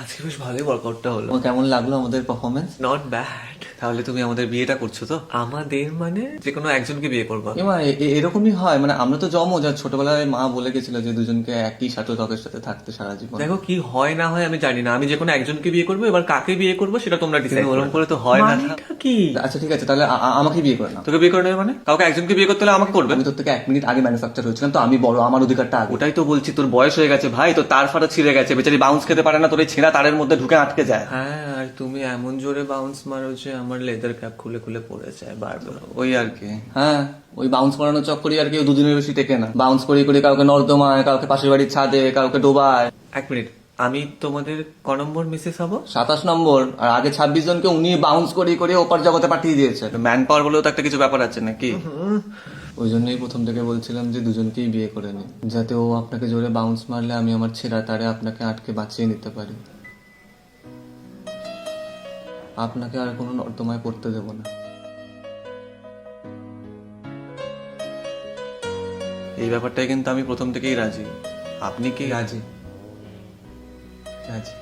আজকে বেশ ভালোই ওয়ার্কআউটটা হলো। তোমার কেমন লাগলো আমাদের পারফরমেন্স? Not bad. তাহলে তুমি আমাদের বিয়েটা করছো তো? আমাদের মানে যে কোনো একজনকে বিয়ে করবা? এমা এরকমই হয়, মানে আমরা তো জমজ, আর ছোটবেলায় মা বলে গেছিল যে দুজনকে একই শাটলককের সাথে থাকতে সারা জীবন। দেখো কি হয় না হয় আমি জানি না, আমি যে কোনো একজনকে বিয়ে করবো, এবার কাকে বিয়ে করবো সেটা তোমরা ডিসাইড করো। ওরকম করে তো হয় না। মানেটা কি? আচ্ছা ঠিক আছে, তাহলে আমাকে বিয়ে করে নাও। তোকে বিয়ে করে নেবে মানে? কাউকে একজনকে বিয়ে করতে হলে আমাকে করবে? আমি তোর থেকে 1 মিনিট আগে ম্যানুফ্যাকচার হয়েছিলাম, তো আমি বড়, আমার অধিকারটা আগে। ওটাই তো বলছি, তোর বয়স হয়ে গেছে ভাই, তো তার ফাটা ছিঁড়ে গেছে, বেচারি বাউন্স খেতে পারে না, তোর এই ছেঁড়া তারের মধ্যে ঢুকে আটকে যায়। হ্যাঁ, আর তুমি এমন জোরে বাউন্স মারো যে আমার লেদার ক্যাপ খুলে খুলে পড়ে যায় বারবার। ওই আর কি। হ্যাঁ, ওই বাউন্স করানোর চক্করে আর কেউ দুদিনের বেশি টেকে না। বাউন্স করি করি কাউকে নর্দমায়, কাউকে পাশের বাড়ির ছাদে, কাউকে ডোবায়। এক মিনিট, আমি তোমাদের ক নম্বর মিসেস হবো? 27 নম্বর, আর আগে 26 জনকে উনি বাউন্স করিয়ে করিয়ে ওপার জগতে পাঠিয়ে দিয়েছে। ম্যান পাওয়ার বলেও তো একটা কিছু ব্যাপার আছে নাকি? ওই জন্যই প্রথম থেকে বলছিলাম যে দুজনকেই বিয়ে করে নিন, যাতে ও আপনাকে জোরে বাউন্স মারলে আমি আমার ছেঁড়া তারে আপনাকে আটকে বাঁচিয়ে নিতে পারি। আপনাকে আর কোনো নর্দমায় পড়তে দেবো না। এই ব্যাপারটাই কিন্তু আমি প্রথম থেকেই রাজি। আপনি কি? রাজি, রাজি।